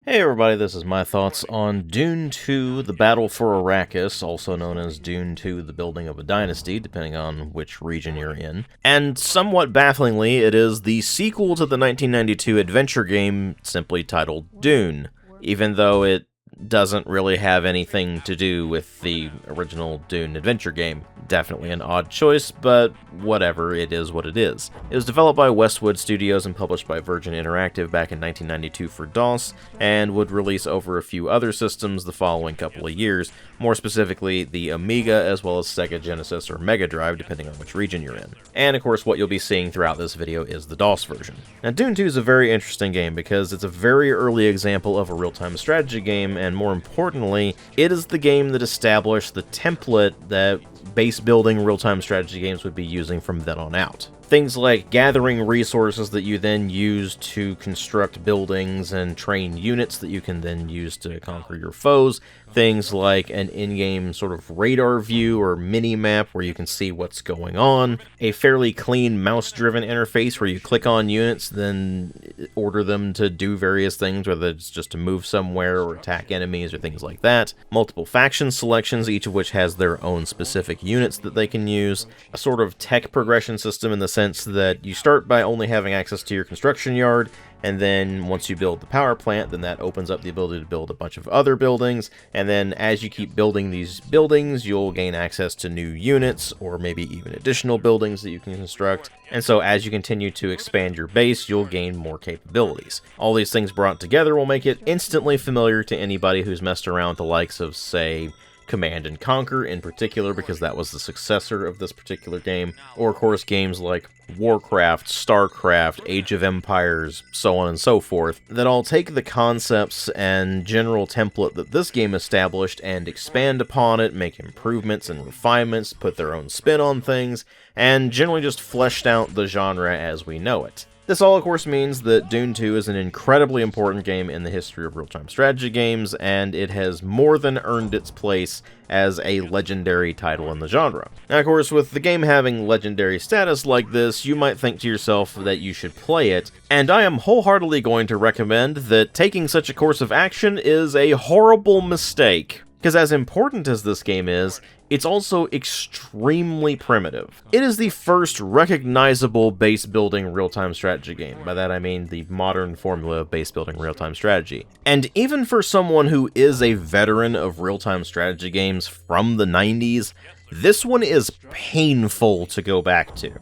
Hey everybody, this is my thoughts on Dune 2, The Battle for Arrakis, also known as Dune 2, The Building of a Dynasty, depending on which region you're in. And somewhat bafflingly, it is the sequel to the 1992 adventure game simply titled Dune, even though it doesn't really have anything to do with the original Dune adventure game. Definitely an odd choice, but whatever, it is what it is. It was developed by Westwood Studios and published by Virgin Interactive back in 1992 for DOS, and would release over a few other systems the following couple of years, more specifically the Amiga as well as Sega Genesis or Mega Drive, depending on which region you're in. And of course, what you'll be seeing throughout this video is the DOS version. Now, Dune 2 is a very interesting game because it's a very early example of a real-time strategy game, and more importantly, it is the game that established the template that base-building real-time strategy games would be using from then on out. Things like gathering resources that you then use to construct buildings and train units that you can then use to conquer your foes. Things like an in-game sort of radar view or mini-map where you can see what's going on. A fairly clean mouse-driven interface where you click on units, then order them to do various things, whether it's just to move somewhere or attack enemies or things like that. Multiple faction selections, each of which has their own specific units that they can use. A sort of tech progression system in the sense that you start by only having access to your construction yard, and then once you build the power plant, then that opens up the ability to build a bunch of other buildings, and then as you keep building these buildings, you'll gain access to new units, or maybe even additional buildings that you can construct, and so as you continue to expand your base, you'll gain more capabilities. All these things brought together will make it instantly familiar to anybody who's messed around with the likes of, say, Command and Conquer in particular, because that was the successor of this particular game, or of course games like Warcraft, Starcraft, Age of Empires, so on and so forth, that all take the concepts and general template that this game established and expand upon it, make improvements and refinements, put their own spin on things, and generally just fleshed out the genre as we know it. This all, of course, means that Dune 2 is an incredibly important game in the history of real-time strategy games, and it has more than earned its place as a legendary title in the genre. Now, of course, with the game having legendary status like this, you might think to yourself that you should play it, and I am wholeheartedly going to recommend that taking such a course of action is a horrible mistake. Because as important as this game is, it's also extremely primitive. It is the first recognizable base-building real-time strategy game. By that I mean the modern formula of base-building real-time strategy. And even for someone who is a veteran of real-time strategy games from the 90s, this one is painful to go back to,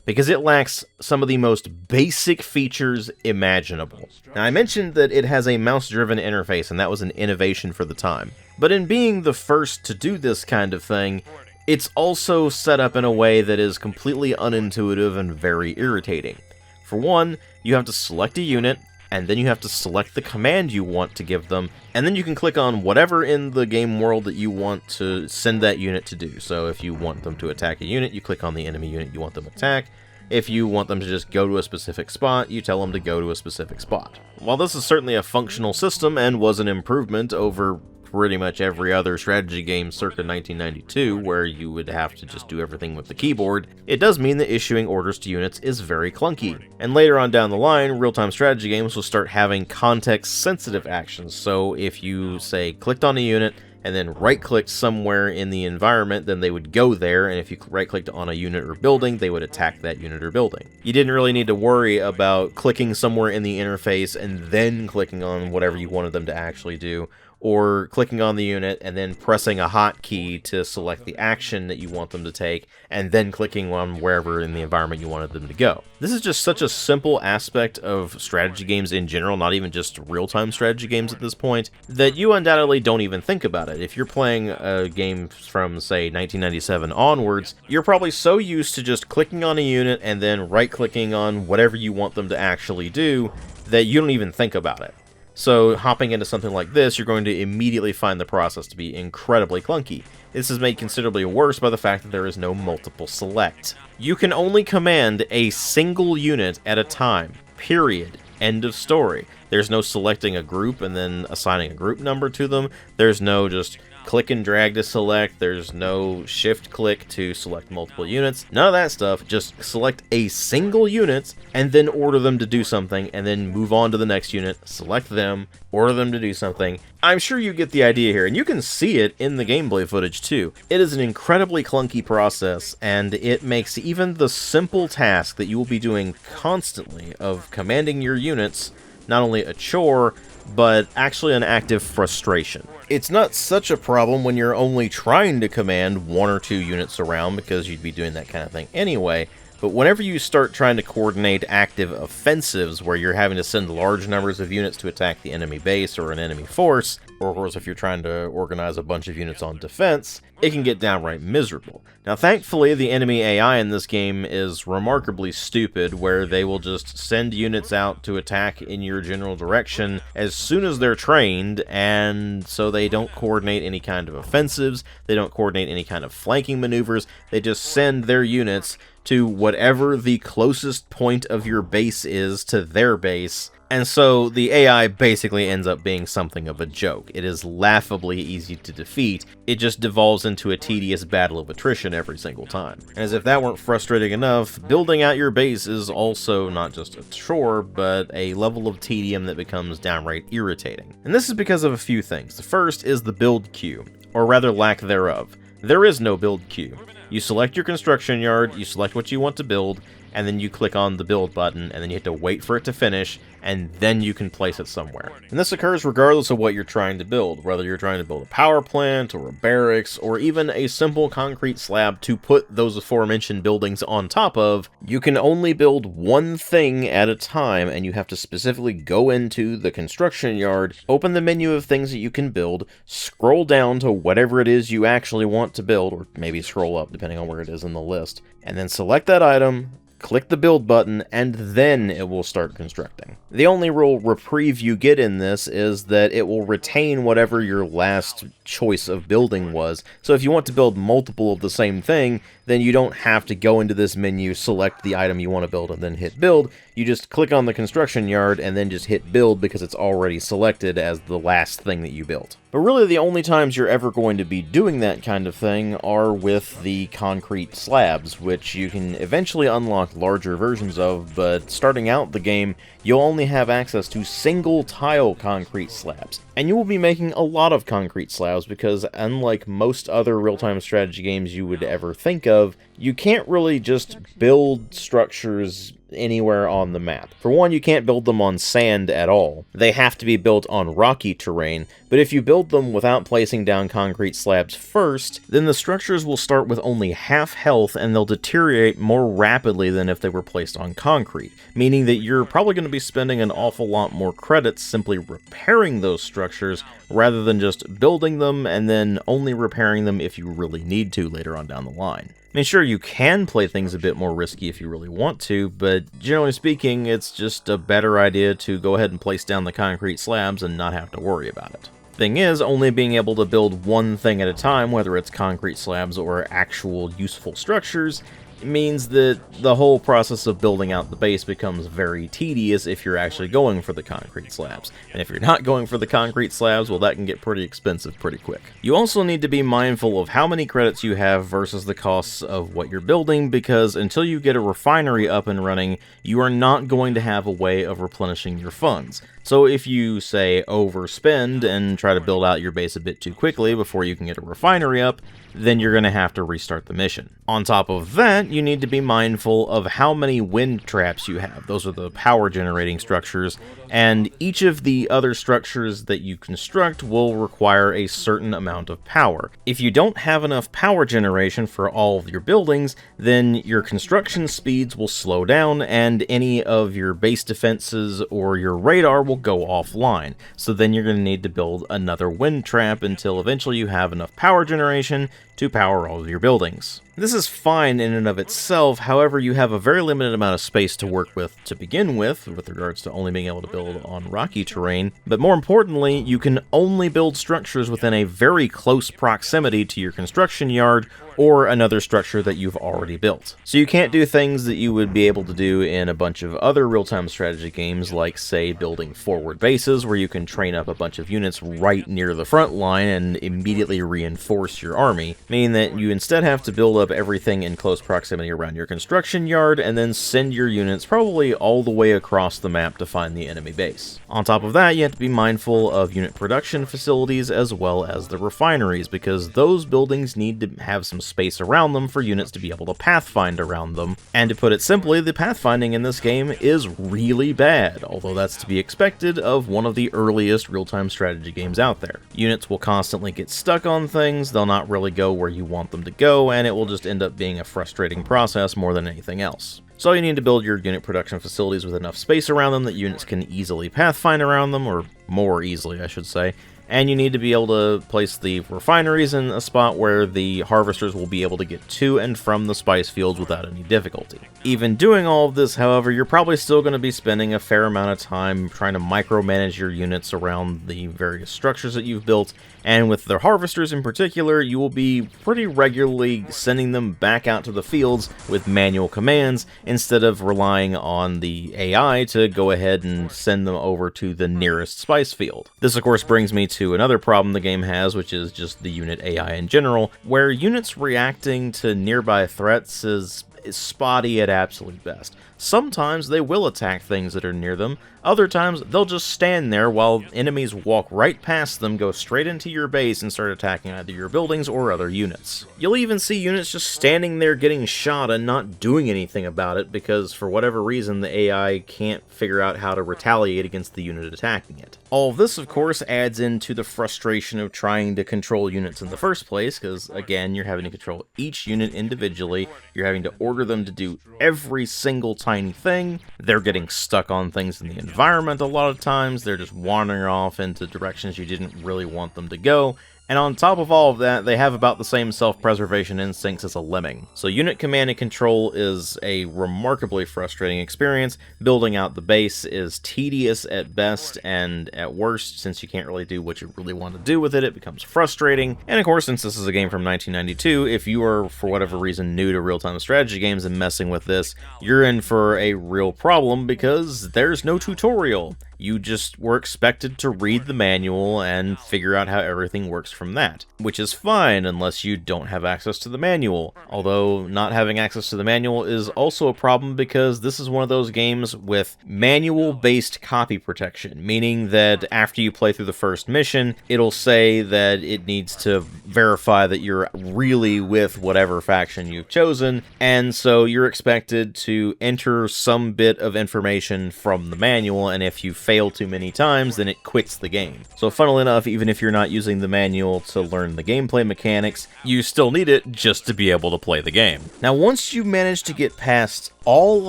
because it lacks some of the most basic features imaginable. Now, I mentioned that it has a mouse-driven interface, and that was an innovation for the time. But in being the first to do this kind of thing, it's also set up in a way that is completely unintuitive and very irritating. For one, you have to select a unit, and then you have to select the command you want to give them, and then you can click on whatever in the game world that you want to send that unit to do. So if you want them to attack a unit, you click on the enemy unit you want them to attack. If you want them to just go to a specific spot, you tell them to go to a specific spot. While this is certainly a functional system and was an improvement over pretty much every other strategy game circa 1992, where you would have to just do everything with the keyboard, it does mean that issuing orders to units is very clunky. And later on down the line, real-time strategy games will start having context-sensitive actions, so if you, say, clicked on a unit, and then right-clicked somewhere in the environment, then they would go there, and if you right-clicked on a unit or building, they would attack that unit or building. You didn't really need to worry about clicking somewhere in the interface and then clicking on whatever you wanted them to actually do, or clicking on the unit and then pressing a hotkey to select the action that you want them to take, and then clicking on wherever in the environment you wanted them to go. This is just such a simple aspect of strategy games in general, not even just real-time strategy games at this point, that you undoubtedly don't even think about it. If you're playing a game from, say, 1997 onwards, you're probably so used to just clicking on a unit and then right-clicking on whatever you want them to actually do that you don't even think about it. So hopping into something like this, you're going to immediately find the process to be incredibly clunky. This is made considerably worse by the fact that there is no multiple select. You can only command a single unit at a time, period. End of story. There's no selecting a group and then assigning a group number to them. There's no just click and drag to select. There's no shift click to select multiple units. None of that stuff. Just select a single unit and then order them to do something, and then move on to the next unit, select them, order them to do something. I'm sure you get the idea here, and you can see it in the gameplay footage too. It is an incredibly clunky process, and it makes even the simple task that you will be doing constantly of commanding your units not only a chore, but actually an active frustration. It's not such a problem when you're only trying to command 1 or 2 units around, because you'd be doing that kind of thing anyway, but whenever you start trying to coordinate active offensives where you're having to send large numbers of units to attack the enemy base or an enemy force, or of course if you're trying to organize a bunch of units on defense, it can get downright miserable. Now thankfully the enemy AI in this game is remarkably stupid, where they will just send units out to attack in your general direction as soon as they're trained, and so they don't coordinate any kind of offensives, they don't coordinate any kind of flanking maneuvers, they just send their units to whatever the closest point of your base is to their base, and so the AI basically ends up being something of a joke. It is laughably easy to defeat. It just devolves into a tedious battle of attrition every single time. And as if that weren't frustrating enough, building out your base is also not just a chore, but a level of tedium that becomes downright irritating. And this is because of a few things. The first is the build queue, or rather lack thereof. There is no build queue. You select your construction yard, you select what you want to build, and then you click on the build button, and then you have to wait for it to finish, and then you can place it somewhere. And this occurs regardless of what you're trying to build, whether you're trying to build a power plant, or a barracks, or even a simple concrete slab to put those aforementioned buildings on top of. You can only build one thing at a time, and you have to specifically go into the construction yard, open the menu of things that you can build, scroll down to whatever it is you actually want to build, or maybe scroll up depending on where it is in the list, and then select that item, click the build button, and then it will start constructing. The only real reprieve you get in this is that it will retain whatever your last choice of building was. So if you want to build multiple of the same thing, then you don't have to go into this menu, select the item you want to build, and then hit build. You just click on the construction yard and then just hit build because it's already selected as the last thing that you built. But really the only times you're ever going to be doing that kind of thing are with the concrete slabs, which you can eventually unlock larger versions of, but starting out the game, you'll only have access to single tile concrete slabs. And you will be making a lot of concrete slabs because, unlike most other real-time strategy games you would ever think of, you can't really just build structures anywhere on the map. For one, you can't build them on sand at all. They have to be built on rocky terrain, but if you build them without placing down concrete slabs first, then the structures will start with only half health and they'll deteriorate more rapidly than if they were placed on concrete, meaning that you're probably going to be spending an awful lot more credits simply repairing those structures rather than just building them and then only repairing them if you really need to later on down the line. I mean, sure, you can play things a bit more risky if you really want to, but generally speaking, it's just a better idea to go ahead and place down the concrete slabs and not have to worry about it. Thing is, only being able to build one thing at a time, whether it's concrete slabs or actual useful structures, means that the whole process of building out the base becomes very tedious if you're actually going for the concrete slabs. And if you're not going for the concrete slabs, well, that can get pretty expensive pretty quick. You also need to be mindful of how many credits you have versus the costs of what you're building, because until you get a refinery up and running, you are not going to have a way of replenishing your funds. So if you, say, overspend and try to build out your base a bit too quickly before you can get a refinery up, then you're going to have to restart the mission. On top of that, you need to be mindful of how many wind traps you have. Those are the power generating structures, and each of the other structures that you construct will require a certain amount of power. If you don't have enough power generation for all of your buildings, then your construction speeds will slow down, and any of your base defenses or your radar will go offline. So then you're going to need to build another wind trap until eventually you have enough power generation to power all of your buildings. This is fine in and of itself, however you have a very limited amount of space to work with to begin with regards to only being able to build on rocky terrain, but more importantly, you can only build structures within a very close proximity to your construction yard or another structure that you've already built. So you can't do things that you would be able to do in a bunch of other real-time strategy games, like, say, building forward bases, where you can train up a bunch of units right near the front line and immediately reinforce your army, meaning that you instead have to build up everything in close proximity around your construction yard, and then send your units probably all the way across the map to find the enemy base. On top of that, you have to be mindful of unit production facilities as well as the refineries, because those buildings need to have some space around them for units to be able to pathfind around them. And to put it simply, the pathfinding in this game is really bad, although that's to be expected of one of the earliest real-time strategy games out there. Units will constantly get stuck on things, they'll not really go where you want them to go, and it will just end up being a frustrating process more than anything else. So you need to build your unit production facilities with enough space around them that units can easily pathfind around them, or more easily, I should say. And you need to be able to place the refineries in a spot where the harvesters will be able to get to and from the spice fields without any difficulty. Even doing all of this, however, you're probably still going to be spending a fair amount of time trying to micromanage your units around the various structures that you've built, and with the harvesters in particular, you will be pretty regularly sending them back out to the fields with manual commands instead of relying on the AI to go ahead and send them over to the nearest spice field. This, of course, brings me to another problem the game has, which is just the unit AI in general, where units reacting to nearby threats is spotty at absolute best. Sometimes they will attack things that are near them, other times they'll just stand there while enemies walk right past them, go straight into your base, and start attacking either your buildings or other units. You'll even see units just standing there getting shot and not doing anything about it because for whatever reason the AI can't figure out how to retaliate against the unit attacking it. All of this, of course, adds into the frustration of trying to control units in the first place, because again, you're having to control each unit individually, you're having to order them to do every single tiny thing, they're getting stuck on things in the environment a lot of times, they're just wandering off into directions you didn't really want them to go, and on top of all of that, they have about the same self-preservation instincts as a lemming. So unit command and control is a remarkably frustrating experience. Building out the base is tedious at best, and at worst, since you can't really do what you really want to do with it, it becomes frustrating. And of course, since this is a game from 1992, if you are, for whatever reason, new to real-time strategy games and messing with this, you're in for a real problem because there's no tutorial. You just were expected to read the manual and figure out how everything works from that, which is fine unless you don't have access to the manual. Although not having access to the manual is also a problem because this is one of those games with manual-based copy protection, meaning that after you play through the first mission, it'll say that it needs to verify that you're really with whatever faction you've chosen, and so you're expected to enter some bit of information from the manual, and if you fail too many times, then it quits the game. So funnily enough, even if you're not using the manual to learn the gameplay mechanics, you still need it just to be able to play the game. Now, once you manage to get past all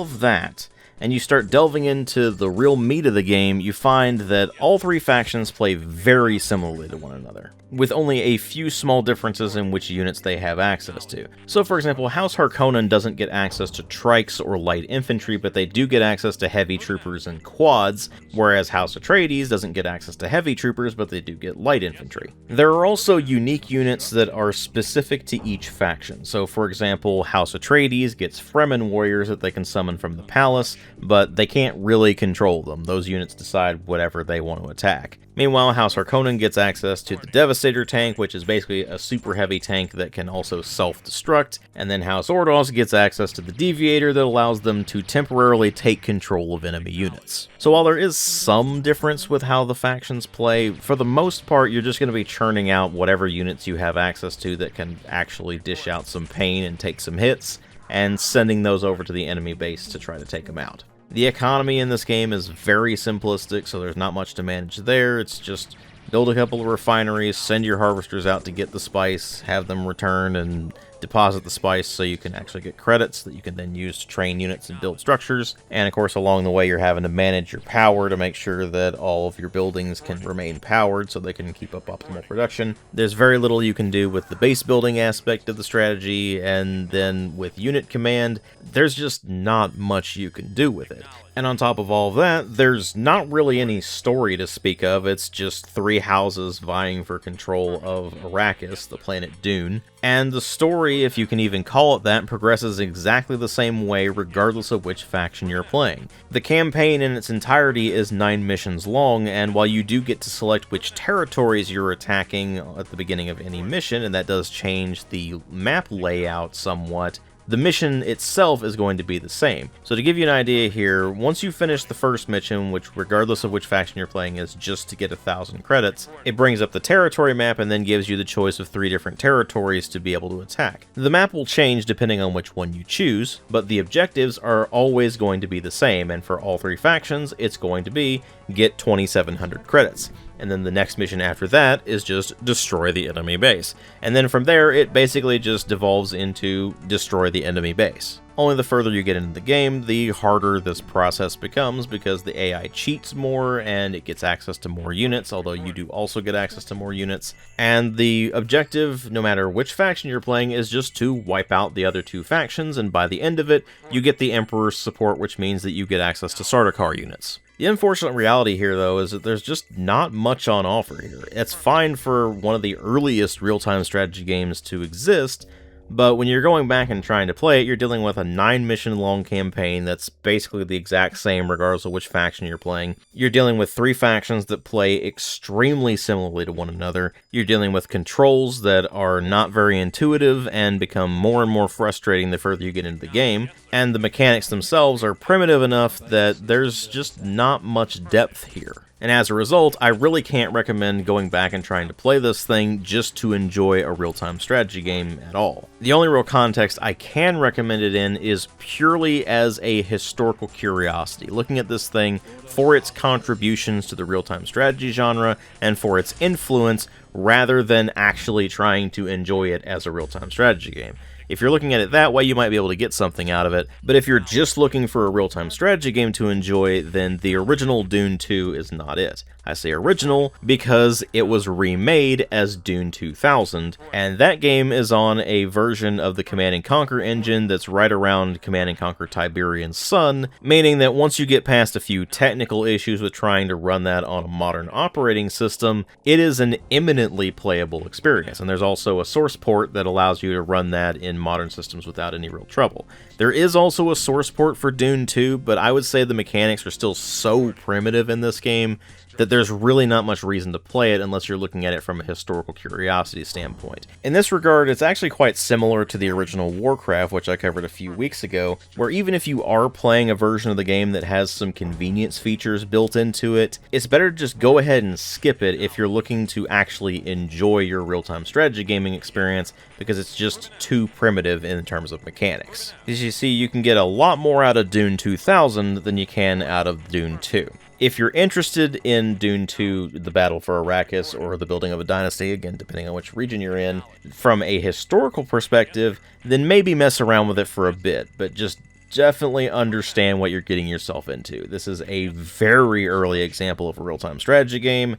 of that, and you start delving into the real meat of the game, you find that all three factions play very similarly to one another, with only a few small differences in which units they have access to. So for example, House Harkonnen doesn't get access to trikes or light infantry, but they do get access to heavy troopers and quads, whereas House Atreides doesn't get access to heavy troopers, but they do get light infantry. There are also unique units that are specific to each faction. So for example, House Atreides gets Fremen warriors that they can summon from the palace, but they can't really control them. Those units decide whatever they want to attack. Meanwhile, House Harkonnen gets access to the Devastator tank, which is basically a super heavy tank that can also self-destruct, and then House Ordos gets access to the Deviator that allows them to temporarily take control of enemy units. So while there is some difference with how the factions play, for the most part you're just going to be churning out whatever units you have access to that can actually dish out some pain and take some hits, and sending those over to the enemy base to try to take them out. The economy in this game is very simplistic, so there's not much to manage there. It's just build a couple of refineries, send your harvesters out to get the spice, have them return, and deposit the spice so you can actually get credits that you can then use to train units and build structures. And of course, along the way, you're having to manage your power to make sure that all of your buildings can remain powered so they can keep up optimal production. There's very little you can do with the base building aspect of the strategy, and then with unit command, there's just not much you can do with it. And on top of all of that, there's not really any story to speak of. It's just 3 houses vying for control of Arrakis, the planet Dune. And the story, if you can even call it that, progresses exactly the same way regardless of which faction you're playing. The campaign in its entirety is 9 missions long, and while you do get to select which territories you're attacking at the beginning of any mission, and that does change the map layout somewhat, the mission itself is going to be the same. So to give you an idea here, once you finish the first mission, which regardless of which faction you're playing is just to get 1,000 credits, it brings up the territory map and then gives you the choice of 3 different territories to be able to attack. The map will change depending on which one you choose, but the objectives are always going to be the same, and for all 3 factions, it's going to be get 2,700 credits. And then the next mission after that is just destroy the enemy base. And then from there, it basically just devolves into destroy the enemy base. Only the further you get into the game, the harder this process becomes because the AI cheats more and it gets access to more units, although you do also get access to more units. And the objective, no matter which faction you're playing, is just to wipe out the other 2 factions, and by the end of it, you get the Emperor's support, which means that you get access to Sardaukar units. The unfortunate reality here, though, is that there's just not much on offer here. It's fine for one of the earliest real-time strategy games to exist, but when you're going back and trying to play it, you're dealing with a 9-mission long campaign that's basically the exact same regardless of which faction you're playing. You're dealing with 3 factions that play extremely similarly to one another. You're dealing with controls that are not very intuitive and become more and more frustrating the further you get into the game. And the mechanics themselves are primitive enough that there's just not much depth here. And as a result, I really can't recommend going back and trying to play this thing just to enjoy a real-time strategy game at all. The only real context I can recommend it in is purely as a historical curiosity, looking at this thing for its contributions to the real-time strategy genre and for its influence, rather than actually trying to enjoy it as a real-time strategy game. If you're looking at it that way, you might be able to get something out of it, but if you're just looking for a real-time strategy game to enjoy, then the original Dune 2 is not it. I say original because it was remade as Dune 2000, and that game is on a version of the Command & Conquer engine that's right around Command & Conquer Tiberian Sun, meaning that once you get past a few technical issues with trying to run that on a modern operating system, it is an eminently playable experience, and there's also a source port that allows you to run that in modern systems without any real trouble. There is also a source port for Dune 2, but I would say the mechanics are still so primitive in this game that there's really not much reason to play it unless you're looking at it from a historical curiosity standpoint. In this regard, it's actually quite similar to the original Warcraft, which I covered a few weeks ago, where even if you are playing a version of the game that has some convenience features built into it, it's better to just go ahead and skip it if you're looking to actually enjoy your real-time strategy gaming experience, because it's just too primitive in terms of mechanics. As you see, you can get a lot more out of Dune 2000 than you can out of Dune 2. If you're interested in Dune 2, the Battle for Arrakis, or the Building of a Dynasty, again, depending on which region you're in, from a historical perspective, then maybe mess around with it for a bit, but just definitely understand what you're getting yourself into. This is a very early example of a real-time strategy game,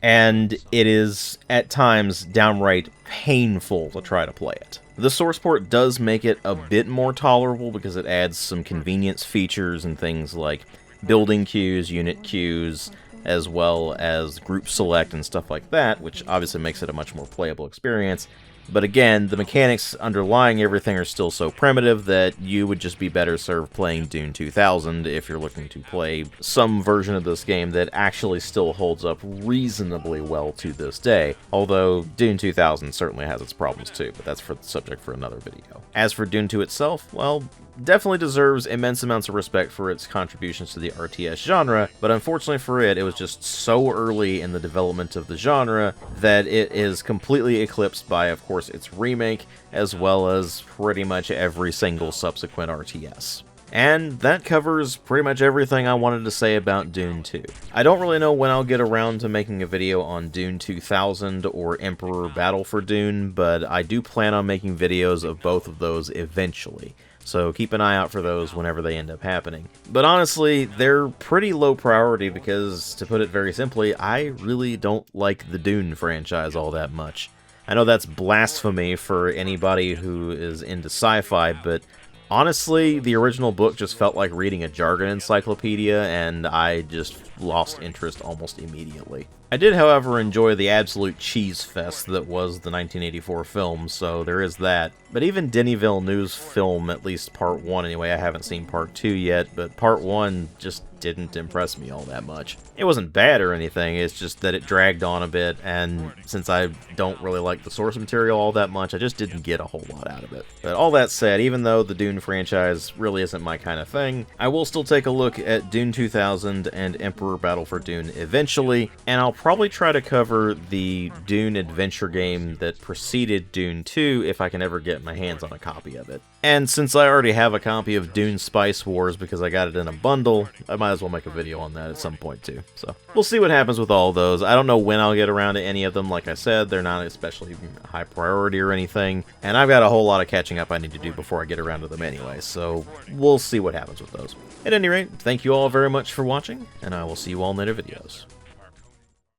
and it is, at times, downright painful to try to play it. The source port does make it a bit more tolerable because it adds some convenience features and things like building queues, unit queues, as well as group select and stuff like that, which obviously makes it a much more playable experience. But again, the mechanics underlying everything are still so primitive that you would just be better served playing Dune 2000 if you're looking to play some version of this game that actually still holds up reasonably well to this day. Although Dune 2000 certainly has its problems too, but that's for the subject for another video. As for Dune 2 itself, well, definitely deserves immense amounts of respect for its contributions to the RTS genre, but unfortunately for it, it was just so early in the development of the genre that it is completely eclipsed by, of course, its remake, as well as pretty much every single subsequent RTS. And that covers pretty much everything I wanted to say about Dune 2. I don't really know when I'll get around to making a video on Dune 2000 or Emperor Battle for Dune, but I do plan on making videos of both of those eventually. So keep an eye out for those whenever they end up happening. But honestly, they're pretty low priority because, to put it very simply, I really don't like the Dune franchise all that much. I know that's blasphemy for anybody who is into sci-fi, but honestly, the original book just felt like reading a jargon encyclopedia, and I just lost interest almost immediately. I did, however, enjoy the absolute cheese fest that was the 1984 film, so there is that. But even Denis Villeneuve's film, at least Part 1 anyway, I haven't seen Part 2 yet, but Part 1 just didn't impress me all that much. It wasn't bad or anything, it's just that it dragged on a bit, and since I don't really like the source material all that much, I just didn't get a whole lot out of it. But all that said, even though the Dune franchise really isn't my kind of thing, I will still take a look at Dune 2000 and Emperor Battle for Dune eventually, and I'll probably try to cover the Dune adventure game that preceded Dune 2 if I can ever get my hands on a copy of it. And since I already have a copy of Dune Spice Wars because I got it in a bundle, I might as well make a video on that at some point too. So we'll see what happens with all those. I don't know when I'll get around to any of them. Like I said, they're not especially high priority or anything, and I've got a whole lot of catching up I need to do before I get around to them anyway, so we'll see what happens with those. At any rate, thank you all very much for watching, and I will see you all in later videos.